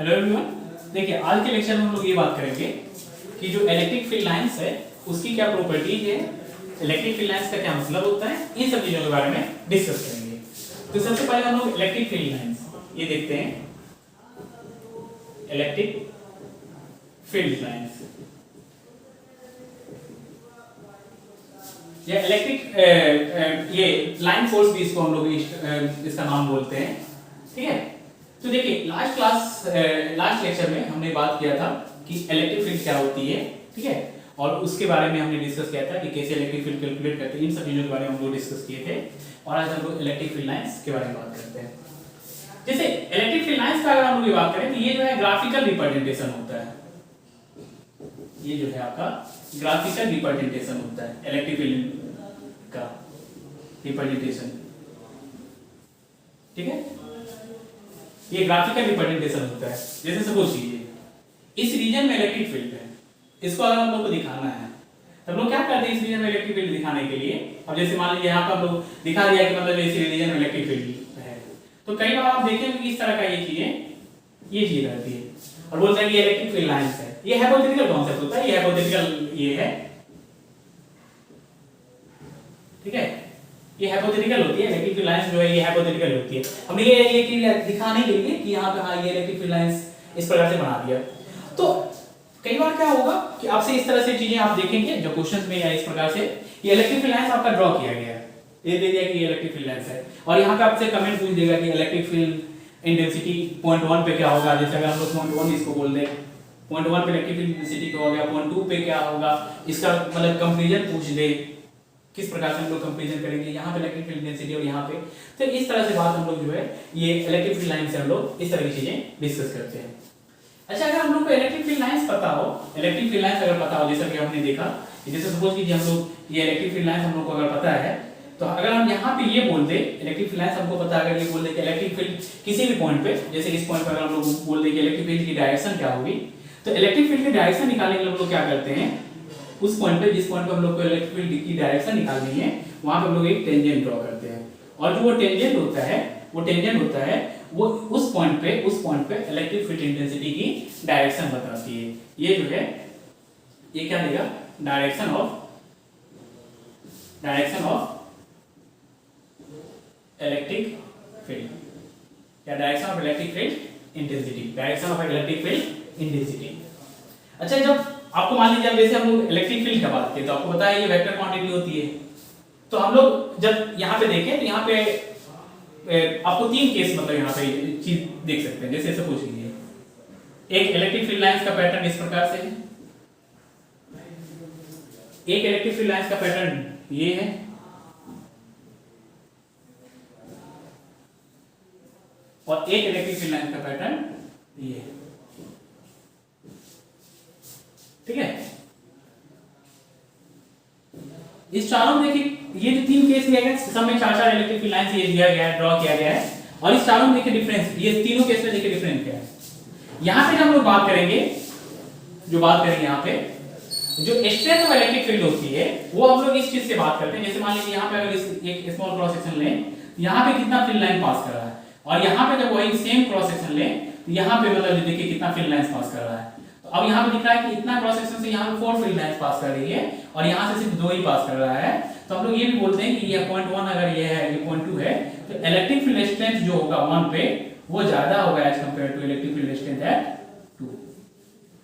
Hello everyone, देखिए आज के लेक्चर में हम लोग ये बात करेंगे कि जो इलेक्ट्रिक फील्ड लाइंस है उसकी क्या प्रॉपर्टीज है, इलेक्ट्रिक फील्ड लाइंस का क्या मतलब होता है, इन सब चीजों के बारे में डिस्कस करेंगे। तो सबसे पहले हम लोग इलेक्ट्रिक फील्ड लाइंस ये देखते हैं। इलेक्ट्रिक फील्ड लाइंस या इलेक्ट्रिक ये लाइन फोर्स भी इसको हम लोग इसका नाम बोलते हैं। ठीक है, तो देखिए लास्ट लेक्चर में हमने बात किया था कि इलेक्ट्रिक फील्ड क्या होती है। ठीक है, और उसके बारे में हमने डिस्कस किया था कि कैसे इलेक्ट्रिक फील्ड कैलकुलेट करते हैं, इन सब चीजों के बारे में हम लोग डिस्कस किए थे। और आज हम लोग इलेक्ट्रिक फील्ड लाइंस के बारे में बात करते हैं। जैसे इलेक्ट्रिक फील्ड लाइंस का अगर हम लोग बात करें तो ये जो है ग्राफिकल रिप्रेजेंटेशन होता है। ये जो है आपका ग्राफिकल रिप्रेजेंटेशन होता है इलेक्ट्रिक फील्ड का रिप्रेजेंटेशन। ठीक है, ये ग्राफिकल रिप्रेजेंटेशन होता है। जैसे सपोज कीजिए इस रीजन में इलेक्ट्रिक फील्ड है, इसको अगर हम लोग को दिखाना है तो हम लोग क्या करते हैं इस रीजन में इलेक्ट्रिक फील्ड दिखाने के लिए। अब जैसे मान लीजिए यहाँ पर हम लोग दिखा दिया कि मतलब इस रीजन में इलेक्ट्रिक फील्ड है, तो कई बार आप देखेंगे कि इस तरह का ये चीज रहती है और बोलते हैं कि इलेक्ट्रिक फील्ड लाइंस है। ये हाइपोथेटिकल कॉन्सेप्ट होता है, ये हाइपोथेटिकल ये है। ठीक है, ये हाइपोथेटिकल होती है इलेक्ट्रिक फील्ड लाइंस जो है, ये हाइपोथेटिकल होती है। हमने ये दिखाने के लिए कि यहाँ पे हाँ ये इलेक्ट्रिक फील्ड लाइंस इस प्रकार से बना दिया। तो कई बार क्या होगा कि आपसे इस तरह से चीजें आप देखेंगे जो क्वेश्चंस में या इस प्रकार से ये इलेक्ट्रिक फील्ड लाइंस आपका ड्रॉ किया गया है, ये दे दिया कि ये इलेक्ट्रिक फील्ड लाइंस है, और यहाँ पे आपसे कमेंट पूछ देगा कि इलेक्ट्रिक फील्ड इंटेंसिटी पॉइंट 1 पे क्या होगा। जैसे अगर हम लोग पॉइंट 1 इसको बोल दें, पॉइंट 1 पे इलेक्ट्रिक फील्ड इंटेंसिटी क्या हो गया, पॉइंट 2 पे क्या होगा, इसका मतलब कंपैरिजन पूछ दे, किस प्रकार से हम लोग कंपैरिजन करेंगे यहाँ पे इलेक्ट्रिक फील्ड इंटेंसिटी और यहाँ पे। तो इस तरह से बात हम लोग जो है ये इलेक्ट्रिक फील्ड लाइन से हम लोग इस तरह की चीजें डिस्कस करते हैं। अच्छा, अगर हम लोग को इलेक्ट्रिक फील्ड लाइंस पता हो, इलेक्ट्रिक फील्ड लाइंस अगर पता हो, जैसा कि हमने देखा, जैसे सपोज कीजिए हम लोग ये इलेक्ट्रिक फील्ड लाइंस हम लोग को अगर पता है, तो अगर हम यहाँ पे ये बोल दे इलेक्ट्रिक फील्ड लाइंस हमको पता है, अगर ये बोल दे कि इलेक्ट्रिक फील्ड किसी भी पॉइंट पे, जैसे इस पॉइंट पे अगर हम लोग बोल दे कि इलेक्ट्रिक फील्ड की डायरेक्शन क्या होगी, तो इलेक्ट्रिक फील्ड की डायरेक्शन निकालने के लिए हम लोग क्या करते हैं, उस पॉइंट पे जिस पॉइंट पे हम लोग को इलेक्ट्रिक फील्ड की डायरेक्शन निकालनी है वहां पे हम लोग एक टेंजेंट ड्रॉ करते हैं, और जो वो टेंजेंट होता है वो उस पॉइंट पे इलेक्ट्रिक फील्ड इंटेंसिटी की डायरेक्शन बताती है। ये जो है ये क्या देगा, डायरेक्शन ऑफ इलेक्ट्रिक फील्ड या direction of electric field intensity. अच्छा, जब आपको मान लीजिए जैसे हम लोग इलेक्ट्रिक फील्ड की बात किए तो आपको पता है ये वेक्टर क्वांटिटी होती है। तो हम लोग जब यहाँ पे देखें तो यहाँ पे आपको तीन केस मतलब यहाँ पे चीज देख सकते हैं। जैसे सपोज कीजिए एक इलेक्ट्रिक फील्ड लाइंस का पैटर्न इस प्रकार से है, एक इलेक्ट्रिक फील्ड लाइंस का पैटर्न ये है, और एक इलेक्ट्रिक फील्ड लाइंस का पैटर्न ये है। ठीक है, इस चारों में देखिए ये जो तीन केस दिया गया है, सब में चार इलेक्ट्रिक फील्ड लाइंस ये दिया गया है, ड्रॉ किया गया है, और इस चारों में देखिए डिफरेंस, ये तीनों केस में देखिए डिफरेंस क्या है। यहां पे हम लोग बात करेंगे यहां पे जो स्ट्रेंथ ऑफ इलेक्ट्रिक फील्ड होती है वो हम लोग इस चीज से बात करते हैं। जैसे मान लीजिए यहां पे अगर एक स्मॉल क्रॉस सेक्शन लें, यहां पे कितना फील्ड लाइन पास कर रहा है, और यहां पे जब वही सेम क्रॉस सेक्शन लें तो यहां पे मतलब देखिए कितना फील्ड लाइंस पास कर रहा है। तो अब यहां पे दिख रहा है कि इतना क्रॉस सेक्शन से यहां पे 4 फील्ड लाइंस पास कर रही है और यहां से सिर्फ 2 ही पास कर रहा है। तो हम लोग ये भी बोलते हैं कि ये पॉइंट 1 अगर ये है, ये पॉइंट 2 है, तो इलेक्ट्रिक फील्ड स्ट्रेंथ जो होगा 1 पे वो ज्यादा होगा as compare to electric field strength at 2।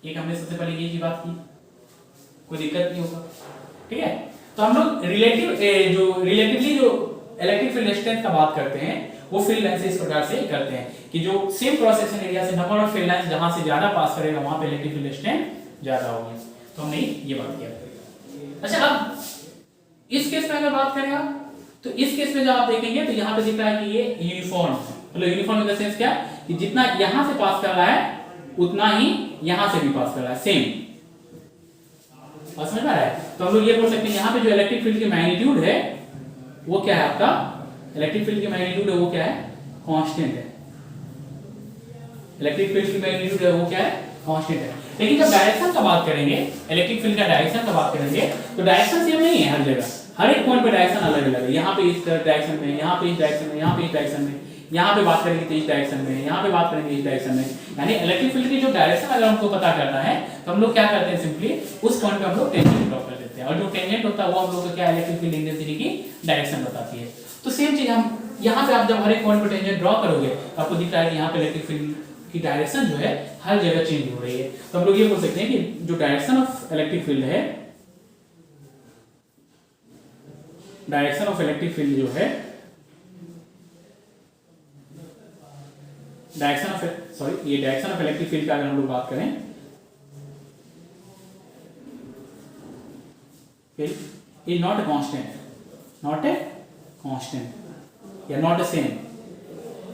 एक हमने सबसे पहले ये जी बात की, कोई दिक्कत नहीं होगा। ठीक है, तो हम लोग रिलेटिवली जो इलेक्ट्रिक फील्ड स्ट्रेंथ का बात करते हैं वो फील्ड लाइन से इस प्रकार से करते हैं कि जो सेम क्रॉस सेक्शन एरिया से नंबर ऑफ फील्ड लाइंस जहां से ज्यादा पास करेगा वहां पे इलेक्ट्रिक फील्ड स्ट्रेंथ ज्यादा होगी। तो हमने ये बात किया। अच्छा, अब इस केस में अगर बात करें आप, तो इस केस में जब आप देखेंगे तो यहां पे दिख रहा है कि ये यूनिफॉर्म है, मतलब यूनिफॉर्म इन द सेंस क्या कि जितना यहां से पास कर रहा है उतना ही यहां से भी पास कर रहा है, सेम। और समझ में आ रहा है? तो हम लोग ये बोल सकते हैं यहाँ पे जो इलेक्ट्रिक फील्ड की मैग्नीट्यूड है वो क्या है, आपका इलेक्ट्रिक फील्ड की मैग्नीट्यूड है वो क्या है, कांस्टेंट है। इलेक्ट्रिक फील्ड की मैग्नीट्यूड है वो क्या है, कांस्टेंट है। लेकिन जब डायरेक्शन का बात करेंगे, इलेक्ट्रिक फील्ड का डायरेक्शन का बात करेंगे, तो डायरेक्शन सेम नहीं है हर जगह, हर एक पॉइंट पे डायरेक्शन अलग अलग है। यहाँ पे इस डायरेक्शन में, यहाँ पे इस डायरेक्शन में, यहाँ पे इस डायरेक्शन में, यहाँ पे बात करेंगे तो इस डायरेक्शन में, यहाँ पे बात करेंगे इस डायरेक्शन में। यानी इलेक्ट्रिक फील्ड की जो डायरेक्शन अगर हमको पता करना है तो हम लोग क्या करते हैं, सिंपली उस पॉइंट पे हम लोग टेंजेंट ड्रॉ कर देते हैं, और जो टेंजेंट होता है वो हम लोग को क्या इलेक्ट्रिक फील्ड इंटेंसिटी की डायरेक्शन बताती है। तो सेम चीज हम यहाँ पे आप जब हर एक पॉइंट पे टेंजेंट ड्रॉ करोगे तो आपको दिख रहा है कि यहाँ पे इलेक्ट्रिक फील्ड की डायरेक्शन जो है हर जगह चेंज हो रही है। तो हम लोग ये बोल सकते हैं कि जो डायरेक्शन ऑफ इलेक्ट्रिक फील्ड है, डायरेक्शन ऑफ इलेक्ट्रिक फील्ड जो है, डायरेक्शन ऑफ इलेक्ट्रिक फील्ड का अगर हम लोग बात करें, इज नॉट ए कांस्टेंट या नॉट ए सेम,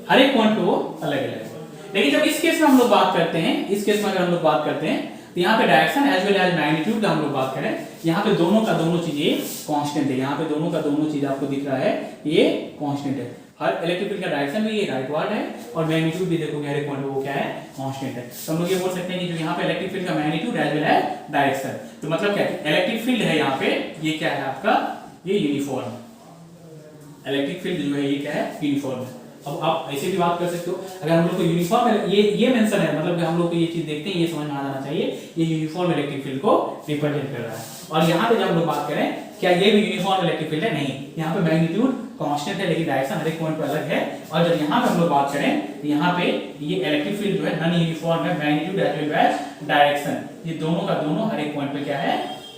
हर एक पॉइंट पे वो अलग अलग है। लेकिन जब इस केस में हम लोग बात करते हैं, इस केस में अगर हम लोग बात करते हैं तो यहाँ पे direction as well as magnitude का हम लोग बात करें, यहाँ पे दोनों का दोनों चीज ये कांस्टेंट है, यहाँ पे दोनों का दोनों चीज आपको दिख रहा है ये कांस्टेंट है। हर इलेक्ट्रिक फील्ड का डायरेक्शन भी ये राइटवर्ड है और मैग्नीट्यूड भी देखोगे हर एक पॉइंट पे वो क्या है, कांस्टेंट है। तो हम लोग ये बोल सकते हैं कि जो यहाँ पे इलेक्ट्रिक फील्ड का magnitude as well as direction, तो मतलब क्या है, इलेक्ट्रिक फील्ड है यहाँ पे, ये क्या है आपका, ये यूनिफॉर्म, इलेक्ट्रिक फील्ड जो है ये क्या है, यूनिफॉर्म है। अब आप ऐसे भी बात कर सकते हो, अगर हम लोग को यूनिफॉर्म ये मेंशन है, मतलब कि हम लोग को ये चीज देखते हैं, ये समझ में आ जाना चाहिए, ये यूनिफॉर्म इलेक्ट्रिक फील्ड को रिप्रेजेंट कर रहा है। और यहाँ पे जब हम लोग बात करें, क्या ये भी यूनिफॉर्म इलेक्ट्रिक फील्ड है, नहीं, यहाँ पे मैग्नीट्यूड कांस्टेंट है लेकिन डायरेक्शन हर एक पॉइंट पर अलग है। और जब यहाँ पे हम लोग बात करें तो यहाँ पे ये इलेक्ट्रिक फील्ड जो है नॉन यूनिफॉर्म है, magnitude as well as direction, ये दोनों का दोनों हर एक पॉइंट पे क्या है,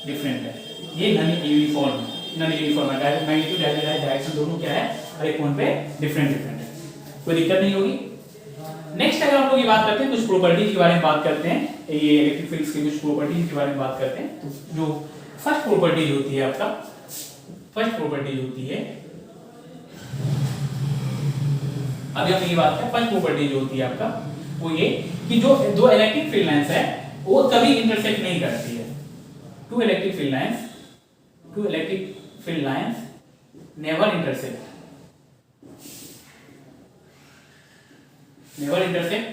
डिफरेंट है, ये नॉन यूनिफॉर्म है, magnitude as well as direction दोनों क्या है, हर एक पॉइंट पे डिफरेंट है, कोई दिक्कत नहीं होगी। नेक्स्ट अगर हम लोग ये बात करते हैं, कुछ प्रॉपर्टीज के बारे में बात करते हैं, ये इलेक्ट्रिक फील्ड्स की कुछ प्रॉपर्टीज के बारे में बात करते हैं। तो जो फर्स्ट प्रॉपर्टीज होती है आपका, फर्स्ट प्रॉपर्टीज होती है, अभी हम ये बात करें, फर्स्ट प्रॉपर्टी जो होती है आपका वो ये कि जो दो इलेक्ट्रिक फील्ड लाइंस है वो कभी इंटरसेक्ट नहीं करती है। Two electric field lines never intersect, never intersect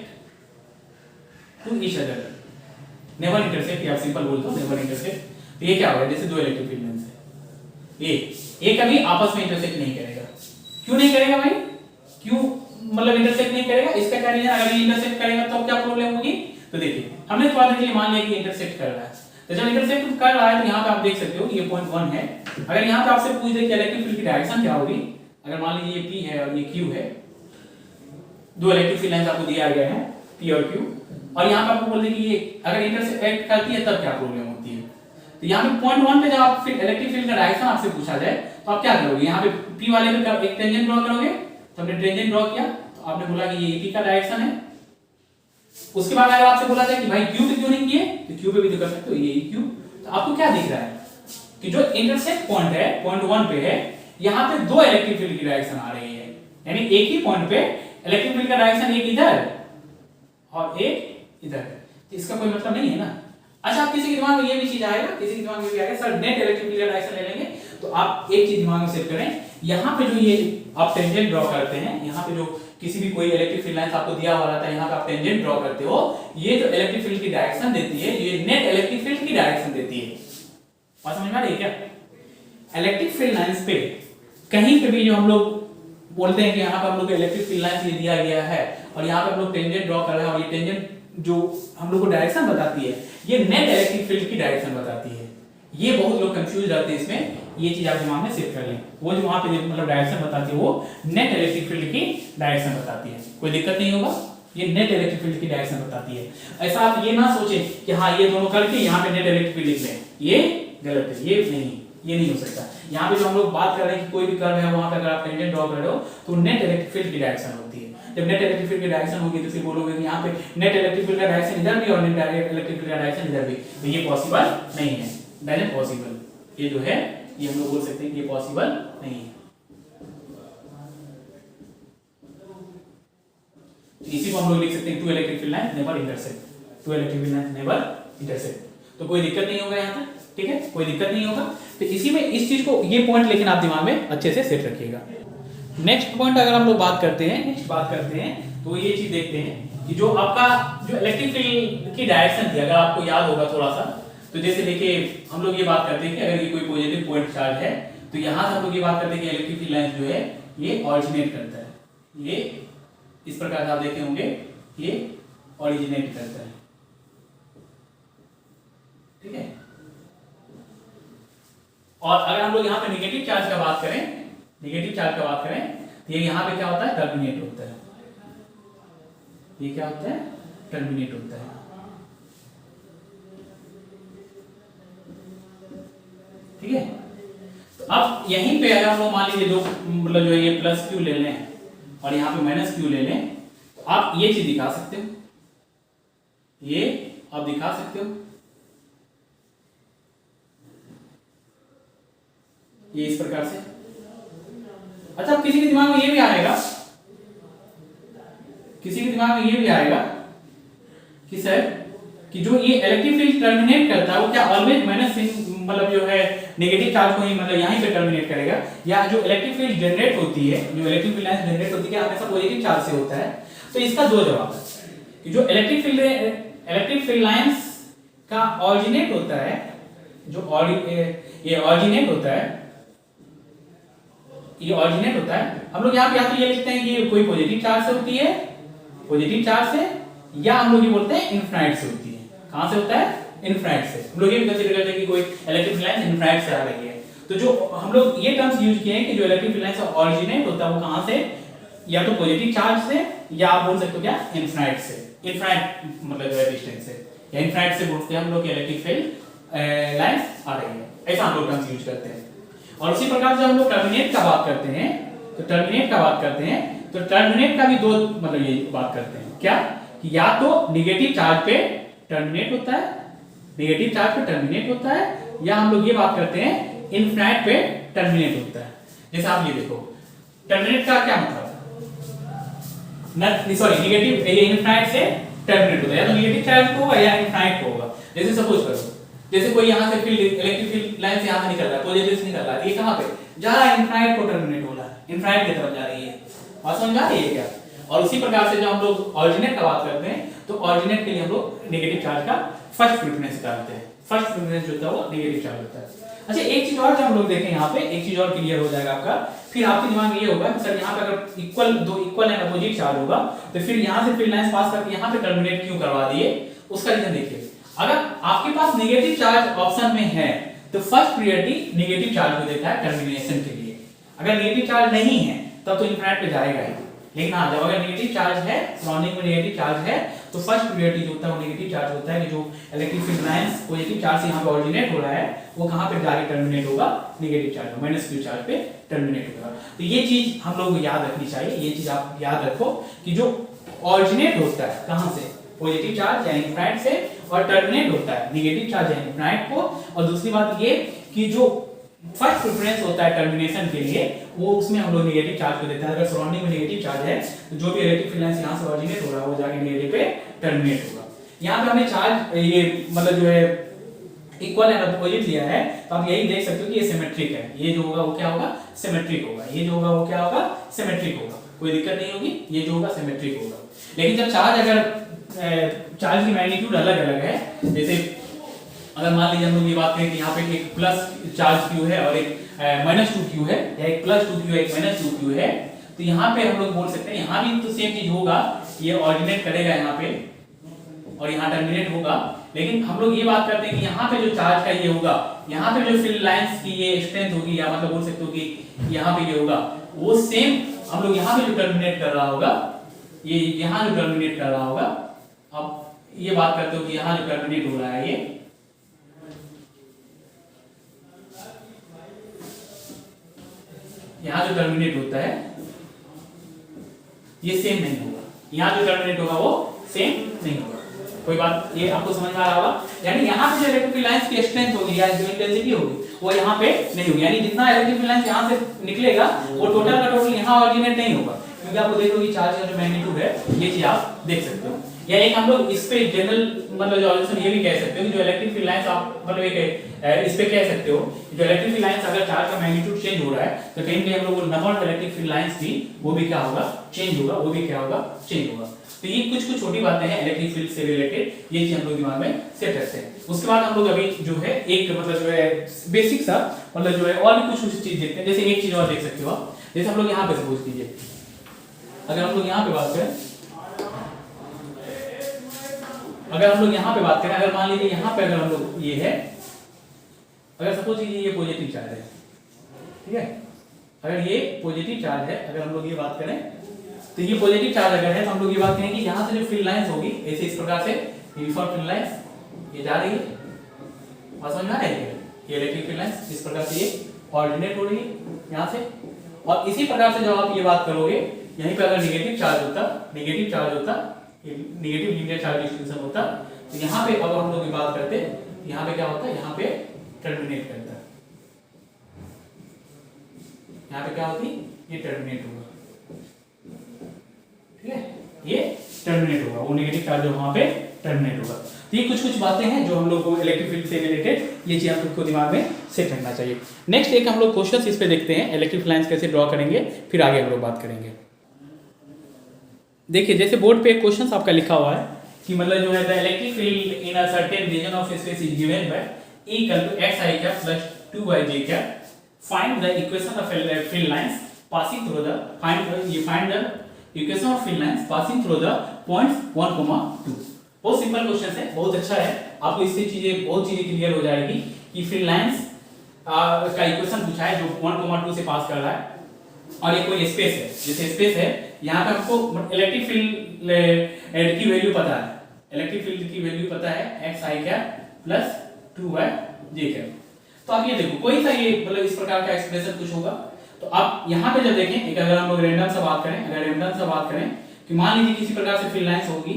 to each other, never intersect, या सिंपल बोलते हो नेवर इंटरसेक्ट। तो ये क्या होगा, जैसे दो इलेक्ट्रिक फील्ड लाइंस है, ये कभी आपस में इंटरसेक्ट नहीं करेगा। क्यों नहीं करेगा भाई, क्यों मतलब इंटरसेक्ट नहीं करेगा, इसका क्या रीजन, अगर ये इंटरसेक्ट करेगा तो क्या प्रॉब्लम होगी। तो देखिए हमने थोड़ा देर के लिए मान लिया कि इंटरसेक्ट कर रहा है, तो जब इंटरसेक्ट कर रहा है तो यहाँ पे आप देख सकते हो कि ये पॉइंट 1 है। अगर यहाँ पे आपसे पूछ दे कि इलेक्ट्रिक फील्ड की डायरेक्शन क्या होगी, अगर मान लीजिए ये P है और ये Q है, दो इलेक्ट्रिक फील्ड लाइंस आपको दिया गया है P और Q, और यहाँ पे आपको बोल दे कि ये अगर इंटरसेक्ट करती है तब क्या प्रॉब्लम होती है। तो यहाँ पे पॉइंट 1 पे जब आप इलेक्ट्रिक फील्ड का डायरेक्शन आपसे पूछा जाए तो आप क्या करोगे, यहाँ पे P वाले पे एक टेंजेंट ड्रॉ करोगे, तो हमने टेंजेंट ड्रॉ किया तो आपने बोला कि ये P का डायरेक्शन है। उसके बाद अगर आपसे बोला जाए कि भाई Q पे क्यों नहीं किए, तो Q पे भी तो कर सकते हो, ये Q। तो आपको क्या दिख रहा है कि जो इंटरसेक्ट पॉइंट है, पॉइंट 1 पे है, यहाँ पे दो इलेक्ट्रिक फील्ड की डायरेक्शन आ रही है, यानी एक ही पॉइंट पे इलेक्ट्रिक फील्ड का डायरेक्शन एक इधर और एक इधर, तो इसका कोई मतलब नहीं है ना। अच्छा, किसी के दिमाग में ये भी चीज आएगा, किसी के दिमाग में भी आएगा सर नेट इलेक्ट्रिक फील्ड का डायरेक्शन ले लेंगे, तो आप एक चीज दिमाग में सेट करें, यहाँ पे जो ये आप टेंजेंट ड्रॉ करते हैं, यहाँ पे जो किसी भी कोई इलेक्ट्रिक फील्ड लाइन आपको दिया हुआ रहता है, यहाँ पे आप टेंजेंट ड्रॉ करते हो, ये जो इलेक्ट्रिक फील्ड की डायरेक्शन देती है, ये नेट इलेक्ट्रिक फील्ड की डायरेक्शन देती है। बात समझ में आ रही है क्या। इलेक्ट्रिक फील्ड लाइंस पे कहीं पे भी जो हम लोग बोलते हैं कि यहाँ पे हम लोग इलेक्ट्रिक फील्ड लाइंस ये दिया गया है और यहाँ पे हम लोग टेंजेंट ड्रॉ कर रहे हैं, और ये टेंजेंट जो हम लोग को डायरेक्शन बताती है, ये नेट इलेक्ट्रिक फील्ड की डायरेक्शन बताती है। ये बहुत लोग कंफ्यूज रहते हैं इसमें, ये चीज आप दिमाग में सेट कर लें, वो जो वहां पे मतलब डायरेक्शन बताती है वो नेट इलेक्ट्रिक फील्ड की डायरेक्शन बताती है, कोई दिक्कत नहीं होगा, ये नेट इलेक्ट्रिक फील्ड की डायरेक्शन बताती है। ऐसा आप ये ना सोचें कि हाँ ये दोनों करके यहाँ पे नेट इलेक्ट्रिक फील्ड लिख लें, ये गलत है, ये नहीं हो सकता। यहाँ पे जो हम लोग बात कर रहे हैं कि कोई भी कर्व है वहां पे अगर आप टेंजेंट ड्रॉ कर रहे हो तो नेट इलेक्ट्रिक फील्ड की डायरेक्शन होती है। जब नेट इलेक्ट्रिक फील्ड की डायरेक्शन होगी तो फिर बोलोगे कि यहाँ पे नेट इलेक्ट्रिक फील्ड का डायरेक्शन इधर भी और नेट इलेक्ट्रिक फील्ड का डायरेक्शन इधर भी, तो ये पॉसिबल नहीं है, डायरेक्ट पॉसिबल, ये जो है ये हम लोग बोल सकते हैं कि ये पॉसिबल नहीं है। इसी को हम लोग लिख सकते हैं two electric field line never intersect, two electric field line never intersect, तो कोई दिक्कत नहीं होगा यहाँ तक, ठीक है, कोई दिक्कत नहीं होगा। तो इसी में इस चीज को ये पॉइंट लेकिन आप दिमाग में अच्छे से सेट रखिएगा। नेक्स्ट पॉइंट अगर हम लोग बात करते हैं तो ये चीज देखते हैं कि जो आपका जो इलेक्ट्रिक फील्ड की डायरेक्शन थी, अगर आपको याद होगा थोड़ा सा, तो जैसे देखिए हम लोग ये बात करते हैं कि अगर ये कोई पॉजिटिव पॉइंट चार्ज है तो यहाँ से हम लोग ये बात करते हैं कि इलेक्ट्रिक फील्ड लाइन जो है ये ऑरिजिनेट करता है, ये इस प्रकार से आप देखे होंगे ये ओरिजिनेट करता है, ठीक है। और अगर हम लोग यहाँ पे नेगेटिव चार्ज का बात करें, नेगेटिव चार्ज का बात करें तो ये यहाँ पे क्या होता है, टर्मिनेट होता है। ये क्या होता है, टर्मिनेट होता है, ठीक है। तो अब यहीं पे अगर हम लोग मान लीजिए दो मतलब जो है ये प्लस क्यू ले लें और यहाँ पे माइनस क्यू ले लें, तो आप ये चीज दिखा सकते हो, ये आप दिखा सकते हो, ये इस प्रकार से। अच्छा, किसी के दिमाग में ये भी आएगा, किसी के दिमाग में ये भी आएगा कि सर कि जो ये इलेक्ट्रिक फील्ड टर्मिनेट करता है वो क्या ऑलवेज माइनस मतलब जो है नेगेटिव चार्ज को ही मतलब यहीं पे टर्मिनेट करेगा, या जो इलेक्ट्रिक फील्ड जनरेट होती है, जो इलेक्ट्रिक फील्ड लाइन जनरेट होती है क्या हमेशा पॉजिटिव चार्ज से होता है? तो इसका दो जवाब है कि जो इलेक्ट्रिक फील्ड लाइंस का ऑरिजिनेट होता है, जो ये ऑरिजिनेट होता है, ये ऑरिजिनेट होता है, हम लोग यहाँ पे या तो ये लिखते हैं कि ये कोई पॉजिटिव चार्ज से होती है, पॉजिटिव चार्ज से, या हम लोग ये बोलते हैं इनफिनाइट से होती है। कहां से होता है? इनफिनाइट से। हम लोग ये भी कंसीडर करते हैं कि कोई इलेक्ट्रिक फील्ड लाइन इनफिनाइट से आ रही है। तो जो हम लोग ये टर्म्स यूज किए हैं कि जो इलेक्ट्रिक फील्ड लाइन से ऑरिजिनेट होता है वो कहां से, या तो पॉजिटिव चार्ज से, या आप बोल सकते हो क्या, इनफिनाइट से। इनफिनाइट मतलब जो है डिस्टेंस से, या इनफिनाइट से बोलते हैं हम लोग इलेक्ट्रिक फील्ड लाइंस आ रही है, ऐसा हम लोग टर्म्स यूज करते हैं। और उसी प्रकार से हम लोग टर्मिनेट का बात करते हैं, तो टर्मिनेट का बात करते हैं तो टर्मिनेट का भी दो मतलब ये बात करते हैं क्या, कि या तो नेगेटिव चार्ज पे टर्मिनेट होता है, नेगेटिव चार्ज पे टर्मिनेट होता है, या हम लोग ये बात करते हैं इनफिनाइट पे टर्मिनेट होता है। जैसे आप ये देखो, टर्मिनेट का क्या मतलब है, सॉरी निगेटिव, ये इनफिनाइट से टर्मिनेट होता है, या तो नेगेटिव चार्ज को होगा या इनफिनाइट को होगा। जैसे सपोज करो, जैसे कोई यहाँ से फील्ड इलेक्ट्रिक फील्ड लाइन से यहाँ से निकल रहा है, पॉजिटिव से निकल रहा है, ये कहाँ पे जा रहा है, इनफिनाइट को टर्मिनेट हो रहा है, इनफिनाइट की तरफ जा रही है, बात समझ आ रही है क्या? और उसी प्रकार से जब हम लोग ऑरिजिनेट का बात करते हैं तो ऑरिजिनेट के लिए हम लोग नेगेटिव चार्ज का फर्स्ट प्रेफरेंस निकालते हैं, फर्स्ट प्रेफरेंस जो होता है वो नेगेटिव चार्ज होता है। अच्छा, एक चीज और जब हम लोग देखें यहाँ पे, एक चीज और क्लियर हो जाएगा आपका, फिर आपके दिमाग में ये होगा सर यहाँ पे अगर दो इक्वल एंड अपोजिट चार्ज होगा तो फिर यहाँ से फील्ड लाइंस पास करके यहाँ पे टर्मिनेट क्यों करवा दिए, उसका रीजन देखिए। अगर आपके पास नेगेटिव चार्ज ऑप्शन में है तो फर्स्ट प्रायोरिटी नेगेटिव चार्ज को देता है टर्मिनेशन के लिए। अगर नेगेटिव चार्ज नहीं है तब तो इनफिनाइट पे जाएगा ही, लेकिन हाँ जब अगर नेगेटिव चार्ज है, सराउंडिंग में नेगेटिव चार्ज है, तो फर्स्ट प्रायोरिटी जो होता है वो नेगेटिव चार्ज होता है कि जो electric field lines positive charge से यहाँ पे ऑरिजिनेट हो रहा है वो कहाँ पे जाके टर्मिनेट होगा, negative charge minus Q charge पे टर्मिनेट होगा। तो ये चीज हम लोग को याद रखनी चाहिए, ये चीज आप याद रखो कि जो ऑरिजिनेट होता है कहाँ से, पॉजिटिव चार्ज या इनफिनाइट से, और टर्मिनेट होता है नेगेटिव चार्ज या इनफिनाइट को। और दूसरी बात ये कि जो फर्स्ट प्रेफरेंस होता है टर्मिनेशन के लिए वो उसमें हम लोग नेगेटिव चार्ज को देते हैं। अगर सराउंडिंग में नेगेटिव चार्ज है तो जो भी इलेक्ट्रिक फील्ड लाइंस यहां से ऑरिजिनेट हो रहा है वो जाके नेगेटिव पे टर्मिनेट होगा। यहां पे हमने चार्ज ये मतलब जो है इक्वल एंड अपोजिट लिया है, तो आप यही देख सकते हो कि ये सिमेट्रिक है, ये जो होगा वो क्या होगा, सिमेट्रिक होगा, ये जो होगा वो क्या होगा, सिमेट्रिक होगा, कोई दिक्कत नहीं होगी, ये जो होगा सिमेट्रिक होगा। लेकिन जब चार्ज अगर चार्ज की मैग्नीट्यूड अलग अलग है, जैसे अगर मान लीजिए हम लोग ये बात करें कि यहाँ पे एक प्लस चार्ज क्यू है और एक -2q है, या एक +2q है एक -2q है, तो यहाँ पे हम लोग बोल सकते हैं यहाँ भी तो सेम चीज होगा, ये ऑरिजिनेट करेगा यहाँ पे और यहाँ टर्मिनेट होगा। लेकिन हम लोग ये बात करते हैं कि यहाँ पे जो चार्ज का ये होगा, यहाँ पे जो फील्ड लाइंस की ये स्ट्रेंथ होगी, या मतलब बोल सकते हो कि यहाँ पे ये होगा वो सेम हम लोग यहाँ पे जो टर्मिनेट कर रहा होगा, ये यहाँ जो टर्मिनेट कर रहा होगा, अब ये बात करते हो कि यहाँ जो टर्मिनेट हो रहा है ये यहाँ जो टर्मिनेट होता है ये सेम नहीं होगा, यहाँ जो टर्मिनेट होगा वो सेम नहीं होगा। कोई बात ये आपको समझ में आ रहा होगा, यानी यहाँ पे जो इलेक्ट्रिक लाइंस की स्ट्रेंथ होगी या जो इंटेंसिटी होगी वो यहाँ पे नहीं होगी, यानी जितना इलेक्ट्रिक लाइंस यहाँ से निकलेगा वो टोटल का टोटल यहाँ ऑरिजिनेट नहीं होगा, क्योंकि आपको देखो कि चार्ज का जो मैग्नीट्यूड है ये चीज आप देख सकते हो। या एक हम लोग इस पे जनरल मतलब जो ऑब्जर्वेशन ये भी कह सकते हो कि जो इलेक्ट्रिक फील्ड लाइंस आप मतलब एक इस पे कह सकते हो जो इलेक्ट्रिक फील्ड लाइंस अगर चार्ज का मैग्नीट्यूड चेंज हो रहा है तो कहीं कहीं हम लोग number of electric field lines थी वो भी क्या होगा, चेंज होगा, वो भी क्या होगा, चेंज होगा। तो ये कुछ कुछ छोटी बातें हैं इलेक्ट्रिक फील्ड से रिलेटेड, ये चीज हम लोग दिमाग में सेट रखते हैं। उसके बाद हम लोग अभी जो है एक मतलब जो है बेसिक सा मतलब जो है और भी कुछ कुछ चीज देखते हैं। जैसे एक चीज और देख सकते हो आप, जैसे हम लोग यहाँ पे सपोज कीजिए अगर हम लोग यहाँ पे बात करें, अगर मान लीजिए यहाँ पे अगर हम लोग ये है, अगर सपोज कीजिए ये पॉजिटिव चार्ज है, ठीक है, अगर ये पॉजिटिव चार्ज है, अगर हम लोग ये बात करें तो ये पॉजिटिव चार्ज अगर है तो हम लोग ये बात करेंगे कि यहाँ से जो फील्ड लाइंस होगी ऐसे इस प्रकार से यूनिफॉर्म फील्ड लाइंस ये जा रही है, बात समझ में आ रही है, ये इलेक्ट्रिक फील्ड लाइंस इस प्रकार से ये ऑर्डिनेट हो रही है यहाँ से। और इसी प्रकार से जब आप ये बात करोगे यहीं पे अगर नेगेटिव चार्ज होता, नेगेटिव लीनियर चार्ज डिस्ट्रीब्यूशन होता, तो यहाँ पे अगर हम लोग बात करते, यहाँ पे क्या होता है, यहाँ पे टर्मिनेट करता है, यहाँ पे क्या होती, ये टर्मिनेट होगा, ठीक है, ये टर्मिनेट होगा, वो नेगेटिव चार्ज वहां पे टर्मिनेट होगा। तो ये कुछ बातें हैं जो हम लोग को इलेक्ट्रिक फील्ड से रिलेटेड, ये चीज हम लोग को दिमाग में सेट रखना चाहिए। नेक्स्ट एक हम लोग क्वेश्चन इस पे देखते हैं, इलेक्ट्रिक लाइंस कैसे ड्रॉ करेंगे, फिर आगे हम लोग बात करेंगे। देखिए जैसे बोर्ड पे एक क्वेश्चन आपका लिखा हुआ है कि मतलब जो है the electric field in a certain region of space is given by E equal to xi cap plus 2yj cap, find the equation of field lines passing through the find the equation of field lines passing through the points 1, 2। बहुत simple question है, बहुत अच्छा है, आपको इससे बहुत चीजें clear हो जाएगी कि फील्ड लाइंस का इक्वेशन पूछा है जो 1, 2 से पास कर रहा है, और ये कोई स्पेस है, जैसे स्पेस है यहाँ पे आपको इलेक्ट्रिक फील्ड की वैल्यू पता है, इलेक्ट्रिक फील्ड की वैल्यू पता है xi cap plus 2yj cap। तो आप ये देखो कोई सा ये मतलब इस प्रकार का एक्सप्रेशन कुछ होगा, तो आप यहाँ पे जब देखें, एक अगर हम लोग रैंडम से बात करें, कि मान लीजिए किसी प्रकार से फील्ड लाइंस होगी,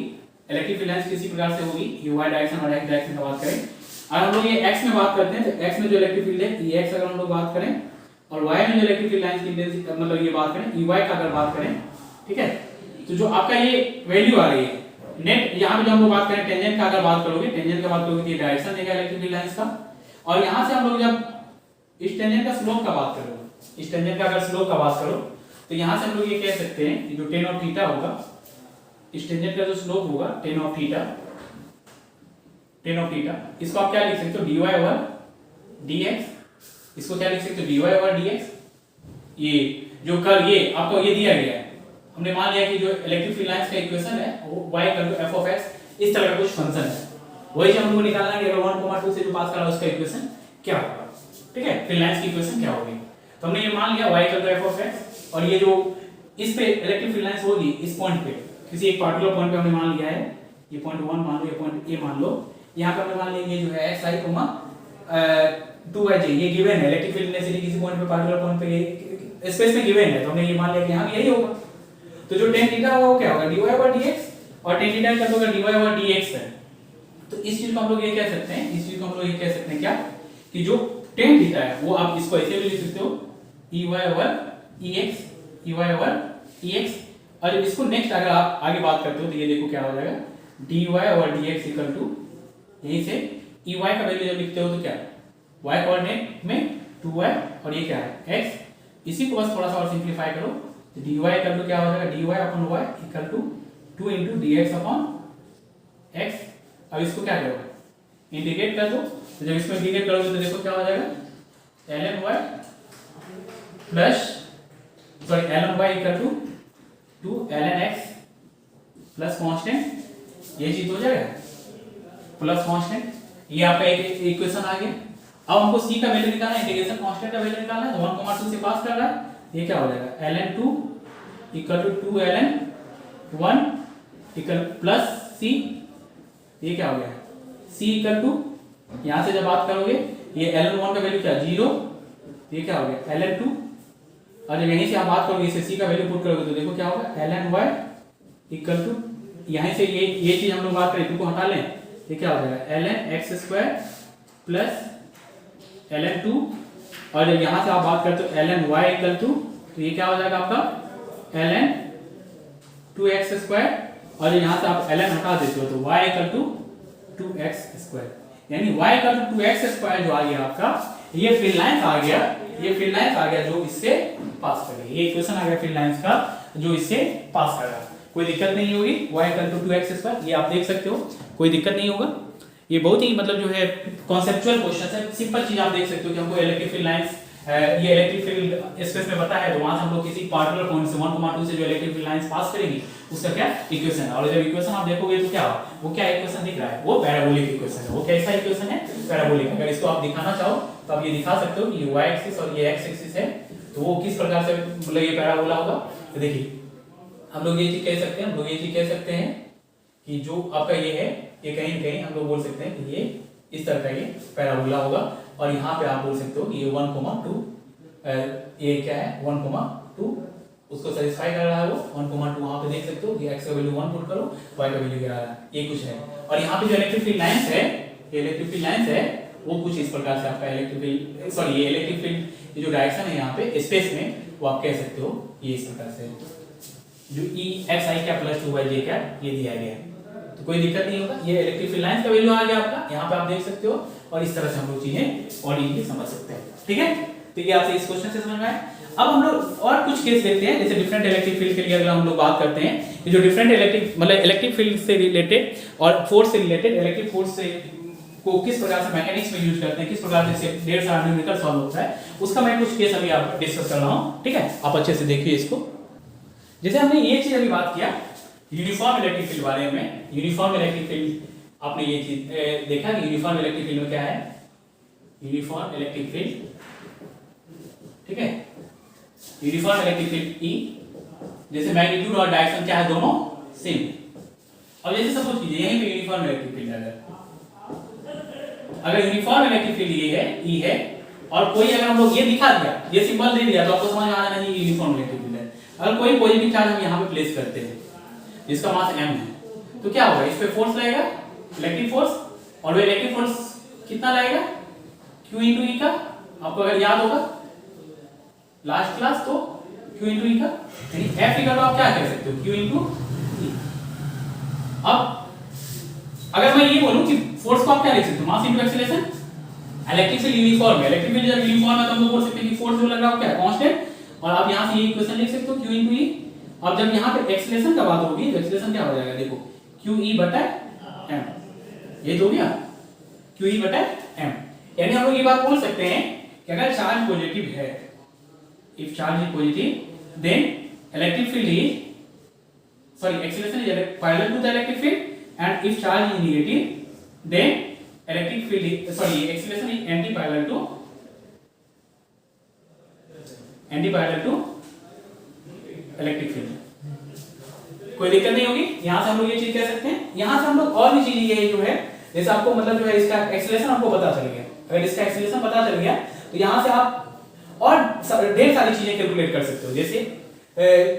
इलेक्ट्रिक फील्ड लाइंस किसी प्रकार से होगी, ये y डायरेक्शन और x डायरेक्शन का बात करें, और हम लोग ये x में बात करते हैं, तो x में जो इलेक्ट्रिक फील्ड है ये x अगर हम लोग बात करें, और y में जो इलेक्ट्रिक फील्ड लाइंस की इंटेंसिटी मतलब ये बात करें Ey का अगर बात करें, ठीक है, तो जो आपका ये वैल्यू आ रही है नेट, यहाँ पे जो हम लोग बात करें टेंजेंट का अगर बात करोगे, तो ये डायरेक्शन देगा इलेक्ट्रिक फील्ड लाइंस का, और यहाँ से हम लोग जब इस टेंजेंट का स्लोप का बात करो, इस टेंजेंट का अगर स्लोप का बात करो, तो यहाँ से हम लोग ये कह सकते हैं कि जो tan ऑफ थीटा होगा, इस टेंजेंट का जो स्लोप होगा tan ऑफ थीटा, इसको आप क्या लिख सकते हो dy ओवर dx, इसको क्या लिख सकते हो dy ओवर dx। ये जो कर्व ये आपको ये दिया गया है, हमने मान लिया कि जो इलेक्ट्रिक फील्ड लाइंस का इक्वेशन है वो y equal to f of x, इस तरह का कुछ फंक्शन है, वही जो हमको निकालना है कि अगर 1, 2 से जो पास करा उसका इक्वेशन क्या होगा, ठीक है, फील्ड लाइंस की इक्वेशन क्या होगी। तो हमने ये मान लिया y equal to f of x, और ये जो इस पे इलेक्ट्रिक फील्ड लाइंस होगी इस पॉइंट पे, किसी एक पार्टिकुलर पॉइंट पे हमने मान लिया है, ये पॉइंट 1 मान लो, ये पॉइंट a मान लो, यहाँ पे हमने मान लिया ये जो है xi 2yj, ये गिवन है, इलेक्ट्रिक फील्ड इंटेंसिटी किसी पॉइंट पे पार्टिकुलर पॉइंट पे स्पेस में गिवन है, तो हमने ये मान लिया कि यहाँ भी यही होगा। तो जो tan थीटा होगा वो क्या होगा dy ओवर dx, और tan थीटा क्या होगा dy ओवर dx है। तो इस चीज को हम लोग ये कह सकते हैं, क्या कि जो tan थीटा है वो आप इसको ऐसे भी लिख सकते हो ey ओवर ex, और इसको नेक्स्ट अगर आप आगे बात करते हो तो ये देखो क्या हो जाएगा dy over dx equal to, यहीं से ey का वैल्यू जब लिखते हो तो क्या है y कोऑर्डिनेट में 2y, और ये क्या है x, इसी को बस थोड़ा सा और सिंपलीफाई करो, तो dy इक्वल टू क्या हो जाएगा dy upon y equal to 2 into dx upon x। अब इसको क्या करोगे इंटीग्रेट कर दो, तो जब इसको इंटीग्रेट करोगे तो देखो क्या हो जाएगा ln y equal to 2 ln x plus constant, ये चीज हो जाएगा प्लस कांस्टेंट, ये आपका एक इक्वेशन आ गया। अब हमको c का वैल्यू निकालना है, इंटीग्रेशन कांस्टेंट का वैल्यू निकालना है, तो 1, 2 से पास कर रहा है, ये क्या हो जाएगा ln 2 equal to 2 ln 1 equal plus c, ये क्या हो गया c इक्वल टू, यहां से जब बात करोगे ये ln 1 का वैल्यू क्या 0, ये क्या हो गया ln 2, और जब यहीं से आप बात करोगे इसे c का वैल्यू पुट करोगे तो देखो क्या होगा ln y इक्वल टू, यहीं से ये चीज हम लोग बात करें, 2 को हटा लें, ये क्या हो जाएगा ln x square plus ln 2, और जब यहां से आप बात करते हो ln y इक्वल टू, तो ये क्या हो जाएगा आपका ln 2x स्क्वायर, और यहां से आप ln हटा देते हो तो y equal to 2x square, यानी y equal to 2x square जो आ गया आपका, ये फील्ड लाइंस आ गया, जो इससे पास कर रही है, ये इक्वेशन आ गया फील्ड लाइंस का जो इससे पास कर रहा है। कोई दिक्कत नहीं होगी, y equal to 2x square, ये आप देख सकते हो, कोई दिक्कत नहीं होगा। ये बहुत ही मतलब जो है कॉन्सेप्चुअल क्वेश्चन है, सिंपल चीज आप देख सकते हो कि हमको इलेक्ट्रिक फील्ड लाइंस ये इलेक्ट्रिक फील्ड स्पेस में पता है, तो वहां से हम लोग किसी पार्टिकुलर पॉइंट से 1,2 से जो इलेक्ट्रिक फील्ड लाइंस पास करेंगे उसका क्या इक्वेशन है। और जब इक्वेशन आप देखोगे तो क्या होगा, वो क्या इक्वेशन दिख रहा है, वो पैराबोलिक इक्वेशन है। वो कैसा इक्वेशन है, पैराबोलिक। अगर इसको आप दिखाना चाहो तो आप ये दिखा सकते हो कि ये y एक्सिस और ये x एक्सिस है, तो वो किस प्रकार से मतलब ये पैराबोला होगा। तो देखिए हम लोग ये चीज कह सकते हैं, हम लोग ये चीज कह सकते हैं कि जो आपका ये है, ये कहीं न कहीं हम लोग बोल सकते हैं कि ये इस तरह का ये पैराबोला होगा। और यहाँ पे आप बोल सकते हो कि ये 1,2 ये क्या है 1,2 उसको सेटिस्फाई कर रहा है। वो 1,2 वहां पे देख सकते हो कि x का वैल्यू 1 पुट करो, y का वैल्यू क्या आ रहा है, ये कुछ है। और यहाँ पे जो इलेक्ट्रिक फील्ड लाइंस है, ये इलेक्ट्रिक फील्ड लाइंस है वो कुछ इस प्रकार से आपका इलेक्ट्रिक फील्ड सॉरी ये इलेक्ट्रिक फील्ड ये जो डायरेक्शन है यहाँ पे स्पेस में, वो आप कह सकते हो ये इस प्रकार से जो E x I क्या प्लस 2 y j क्या ये दिया गया है, तो कोई दिक्कत नहीं होगा। ये इलेक्ट्रिक फील्ड लाइंस का वैल्यू आ गया आपका, यहाँ पे आप देख सकते हो। और इस तरह से हम लोग चीजें और इजीली समझ सकते हैं, ठीक है। तो ये आपसे इस क्वेश्चन से समझ में आया। अब हम लोग और कुछ केस देखते हैं, जैसे डिफरेंट इलेक्ट्रिक फील्ड के लिए अगर हम लोग बात करते हैं कि जो डिफरेंट इलेक्ट्रिक मतलब इलेक्ट्रिक फील्ड से रिलेटेड और फोर्स से रिलेटेड इलेक्ट्रिक फोर्स से को किस प्रकार से मैकेनिक्स में यूज करते हैं, किस प्रकार से ढेर सारा न्यूमेरिकल सॉल्व होता है, उसका मैं कुछ केस अभी आप डिस्कस कर रहा हूं, ठीक है। आप अच्छे से देखिए इसको। जैसे हमने ये चीज अभी बात किया यूनिफॉर्म इलेक्ट्रिक फील्ड बारे में, यूनिफॉर्म इलेक्ट्रिक फील्ड आपने ये चीज देखा कि यूनिफॉर्म इलेक्ट्रिक फील्ड में क्या है, यूनिफॉर्म इलेक्ट्रिक फील्ड, ठीक है। यूनिफॉर्म इलेक्ट्रिक फील्ड E, जैसे मैग्नीट्यूड और डायरेक्शन क्या है दोनों सेम। अब जैसे सपोज कीजिए यहीं पे यूनिफॉर्म इलेक्ट्रिक फील्ड है, अगर यूनिफॉर्म इलेक्ट्रिक फील्ड ये है E है और कोई अगर हम लोग ये दिखा दिया, ये सिंबल दे दिया, तो आपको समझ में आ जाना चाहिए यूनिफॉर्म इलेक्ट्रिक फील्ड है। अगर कोई पॉजिटिव चार्ज हम यहाँ पे प्लेस करते हैं जिसका मास m है, तो क्या होगा, इस पे फोर्स लगेगा इलेक्ट्रिक फोर्स, और वो इलेक्ट्रिक फोर्स कितना लगेगा Q into E का। आपको अगर याद होगा लास्ट क्लास, तो Q into E का यानी F इक्वल टू आप क्या कह सकते हो Q into E। अब अगर मैं ये बोलूं कि फोर्स को आप क्या लिख सकते हो, mass into acceleration. Electric field uniform है, इलेक्ट्रिक फील्ड जब यूनिफॉर्म है तो हम लोग बोल सकते हैं कि फोर्स जो लग रहा है वो क्या है कांस्टेंट, और आप यहां से ये इक्वेशन लिख सकते हो Q into E। अब जब यहां पे एक्सीलरेशन का बात होगी तो एक्सीलरेशन क्या हो जाएगा, देखो QE बटा m, ये तो हो गया QE बटा m। यानी हम लोग ये बात बोल सकते हैं कि अगर चार्ज पॉजिटिव है, if charge is positive then electric field is sorry acceleration is parallel to the electric field, and if charge is negative then electric field is sorry acceleration is anti-parallel to electric field। कोई दिक्कत नहीं होगी। यहां से हम लोग ये चीज कह सकते हैं। यहां से हम लोग और भी चीज ये जो है, जैसे आपको मतलब जो है इसका एक्सीलरेशन आपको पता चल गया, अगर इसका एक्सीलरेशन पता चल गया तो यहां से आप और ढेर सारी चीजें कैलकुलेट कर सकते हो। जैसे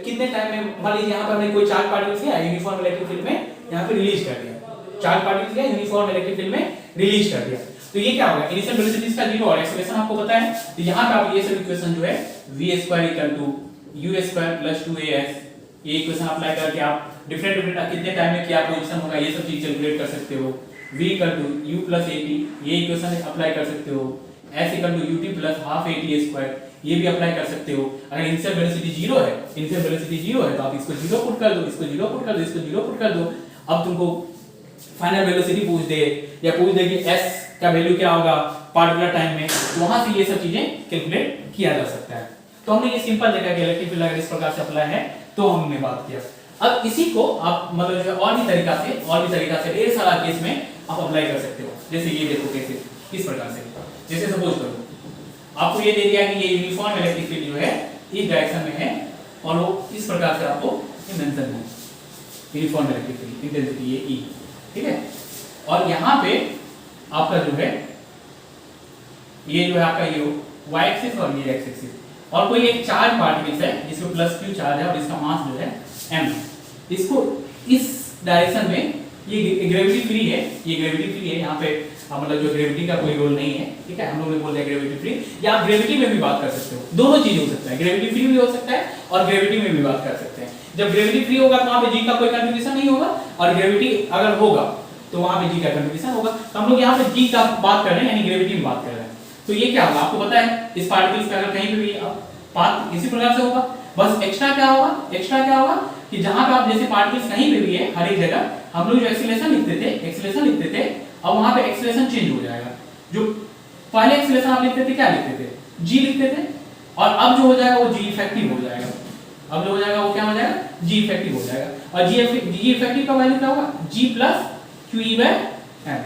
कितने टाइम में मान लीजिए यहाँ पर हमने कोई चार्ज पार्टिकल्स लिया यूनिफॉर्म इलेक्ट्रिक फील्ड में, यहाँ पे रिलीज कर दिया, चार्ज पार्टिकल्स लिया यूनिफॉर्म इलेक्ट्रिक फील्ड में रिलीज कर दिया, तो ये क्या होगा, इनिशियल वेलोसिटी इसका 0 और एक्सीलरेशन आपको पता है। तो यहाँ पे आप ये सब इक्वेशन जो है v² = u² + 2as, ये इक्वेशन अप्लाई करके आप डिफरेंट कितने टाइम में क्या पोजीशन होगा ये सब चीज कैलकुलेट कर सकते हो। v = u + at, ये इक्वेशन अप्लाई कर सकते हो। s = ut + ½ at², ये भी अप्लाई कर सकते हो। अगर इनिशियल वेलोसिटी 0 है, इनिशियल वेलोसिटी 0 है तो आप इसको 0 पुट कर दो, इसको 0 पुट कर दो, इसको 0 पुट कर दो। अब तुमको फाइनल वेलोसिटी पूछ दे या पूछ दे कि s का वैल्यू क्या होगा पार्टिकुलर टाइम में, तो वहां से ये सब चीजें कैलकुलेट किया जा सकता है। तो हमने ये सिंपल देखा कि इलेक्ट्रिक फील्ड अगर इस प्रकार से अप्लाई है तो हमने बात किया। अब इसी को आप मतलब जो और भी तरीका से ढेर सारा केस में आप अप्लाई कर सकते हो। जैसे ये देखो कैसे, किस प्रकार से, जैसे सपोज करो आपको ये दे दिया कि ये यूनिफॉर्म इलेक्ट्रिक फील्ड जो है इस डायरेक्शन में है और वो इस प्रकार से आपको ये मेंशन है यूनिफॉर्म इलेक्ट्रिक फील्ड इंटेंसिटी ये E, ठीक है। और यहाँ पे आपका जो है ये जो है आपका ये y एक्सिस और ये x एक्सिस, और कोई एक चार्ज पार्टिकल्स है जिसमें +q चार्ज है और इसका मास जो है m है, इसको इस डायरेक्शन में ये ग्रेविटी फ्री है, ये ग्रेविटी फ्री है, यहाँ पे मतलब जो ग्रेविटी का कोई रोल नहीं है, ठीक है। हम लोग ने बोल दिया ग्रेविटी फ्री, या आप ग्रेविटी में भी बात कर सकते हो, दोनों चीज हो सकता है, ग्रेविटी फ्री भी हो सकता है और ग्रेविटी में भी बात कर सकते हैं। जब ग्रेविटी फ्री होगा तो वहां पे g का कोई कंट्रीब्यूशन नहीं होगा, और ग्रेविटी अगर होगा तो वहां पे g का कंट्रीब्यूशन होगा। तो हम लोग यहाँ पे g का बात कर रहे हैं यानी ग्रेविटी में बात कर रहे हैं, तो ये क्या होगा आपको पता है, इस पार्टिकल्स का अगर कहीं पे भी पाथ इसी प्रकार से होगा, बस एक्स्ट्रा क्या होगा कि जहां पे आप जैसे पार्टिकल्स कहीं पे भी है हर एक जगह हम लोग जो एक्सीलरेशन लिखते थे अब वहां पे एक्सीलरेशन चेंज हो जाएगा। जो पहले एक्सीलरेशन आप लिखते थे क्या लिखते थे, जी लिखते थे, और अब जो हो जाएगा वो जी इफेक्टिव हो जाएगा। अब जो हो जाएगा वो क्या हो जाएगा, जी इफेक्टिव हो जाएगा। और जी इफेक्टिव का वैल्यू क्या होगा, G plus Q E by M.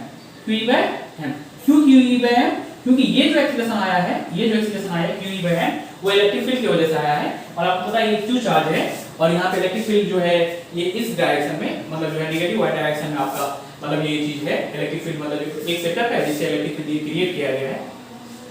Q E by M, क्यों क्यू ई बाय एम, क्योंकि ये जो एक्सप्रेशन आया है, ये जो एक्सप्रेशन आया है क्यू ई बाय एम, वो इलेक्ट्रिक फील्ड की वजह से आया है। और आपको पता है ये क्यू चार्ज है, और यहाँ पे इलेक्ट्रिक फील्ड जो है ये इस डायरेक्शन में, मतलब जो है नेगेटिव वाई डायरेक्शन में आपका मतलब ये चीज है इलेक्ट्रिक फील्ड, मतलब एक सेटअप है जिससे इलेक्ट्रिक फील्ड क्रिएट किया गया है।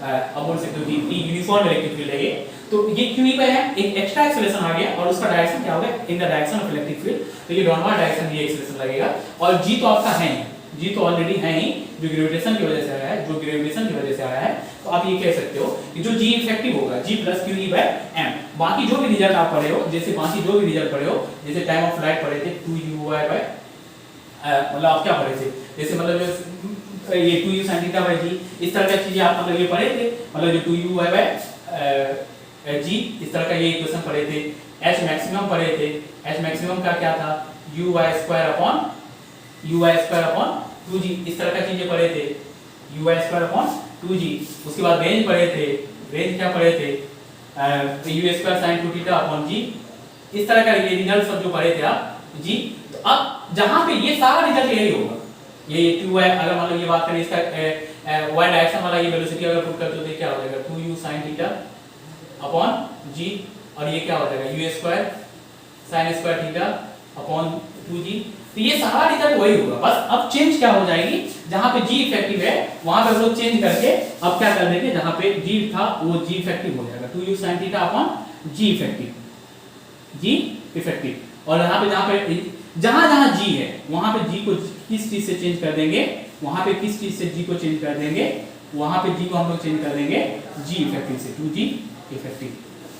अब बोल सकते हो कि यूनिफॉर्म इलेक्ट्रिक फील्ड है ये। तो ये क्यू ई बाय एम एक एक्स्ट्रा एक्सेलरेशन आ गया, और उसका डायरेक्शन क्या होगा, in the direction of electric field. तो ये डाउनवर्ड डायरेक्शन ये एक्सेलरेशन लगेगा, और जी तो आपका है, जी तो ऑलरेडी है ही, जो ग्रेविटेशन की वजह से आया है, जो ग्रेविटेशन की वजह से आया है। तो आप ये कह सकते हो कि जो जी इफेक्टिव होगा G plus Q E by M. बाकी जो भी रिजल्ट आप पढ़े हो, जैसे बाकी जो भी रिजल्ट पढ़े हो, जैसे टाइम ऑफ फ्लाइट पढ़े थे 2u बाय मतलब आप क्या पढ़े थे, जैसे मतलब जो ये 2u sin थीटा बाय जी, इस तरह की चीजें आप मतलब ये पढ़े थे, मतलब जो 2u बाय जी, इस तरह का ये इक्वेशन पढ़े थे। h मैक्सिमम पढ़े थे, h मैक्सिमम का क्या था, uy² 2g, इस तरह का चीजें पढ़े थे, uy² 2g। उसके बाद रेंज पढ़े थे, रेंज क्या पढ़े थे, u² sin 2 theta upon g। इस तरह का ये रिजल्ट सब जो पढ़े थे आप जी। तो अब जहां पे ये सारा रिजल्ट यही होगा, ये 2y, अगर मान लो ये बात करें इसका y डायरेक्शन वाला ये वेलोसिटी अगर पुट करते हो तो क्या हो जाएगा 2u sin theta upon g, और ये क्या हो जाएगा u² sin² theta upon 2g। तो ये सारा रिजल्ट वही होगा, बस अब चेंज क्या हो जाएगी, जहां पे g इफेक्टिव है वहां पे हम लोग चेंज करके अब क्या कर देंगे, जहां पे g था वो g इफेक्टिव हो जाएगा 2u sin theta upon g effective, g effective. और जहां पे जहां g है वहां पे g को किस चीज से चेंज कर देंगे, वहां पे किस चीज से g को चेंज कर देंगे, वहां पे g को हम लोग चेंज कर देंगे g इफेक्टिव से 2g इफेक्टिव।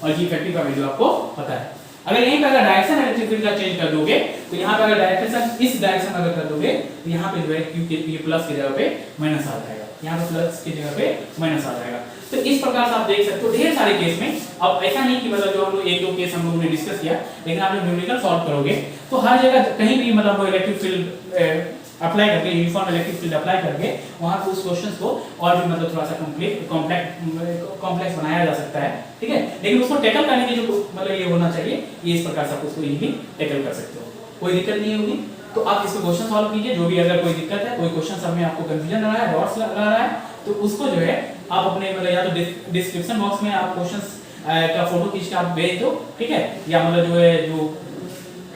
और g इफेक्टिव का वैल्यू आपको पता है। अगर यहीं पे अगर डायरेक्शन इलेक्ट्रिक फील्ड का चेंज कर दोगे, तो यहाँ पे अगर डायरेक्शन इस डायरेक्शन में अगर कर दोगे, तो यहाँ पे जो है q के ये प्लस की जगह पे माइनस आ जाएगा, यहाँ पे प्लस की जगह पे माइनस आ जाएगा। तो इस प्रकार से आप देख सकते हो ढेर सारे केस में। अब ऐसा नहीं कि मतलब जो हम लोग एक दो केस हम लोगों ने डिस्कस किया, लेकिन आप जब न्यूमेरिकल सॉल्व करोगे तो हर जगह कहीं भी मतलब वो इलेक्ट्रिक फील्ड अप्लाई करके, यूनिफॉर्म इलेक्ट्रिक फील्ड अप्लाई करके वहां पे उस क्वेश्चंस को और भी मतलब थोड़ा सा कॉम्प्लेक्स बनाया जा सकता है, ठीक है। लेकिन उसको टैकल करने की जो मतलब ये होना चाहिए, ये इस प्रकार से आप उसको इजीली टैकल कर सकते हो, कोई दिक्कत नहीं होगी। तो आप इसको क्वेश्चन सॉल्व कीजिए, जो भी अगर कोई दिक्कत है, कोई क्वेश्चन सब में आपको कंफ्यूजन लग रहा है, डॉट्स लग रहा है, तो उसको जो है आप अपने मतलब या तो डिस्क्रिप्शन बॉक्स में आप क्वेश्चंस का फोटो खींच के आप भेज दो, ठीक है, या मतलब जो है जो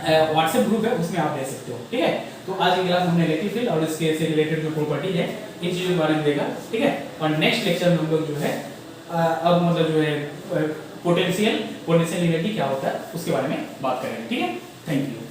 व्हाट्सएप ग्रुप है उसमें आप भेज सकते हो, ठीक है। तो आज की क्लास हमने इलेक्ट्रिक फील्ड और इसके से रिलेटेड जो प्रॉपर्टीज है इन चीजों के बारे में देखा, ठीक है। और नेक्स्ट लेक्चर में हम लोग जो है अब मतलब जो है पोटेंशियल इनर्जी क्या होता है उसके बारे में बात करेंगे, ठीक है। Thank you.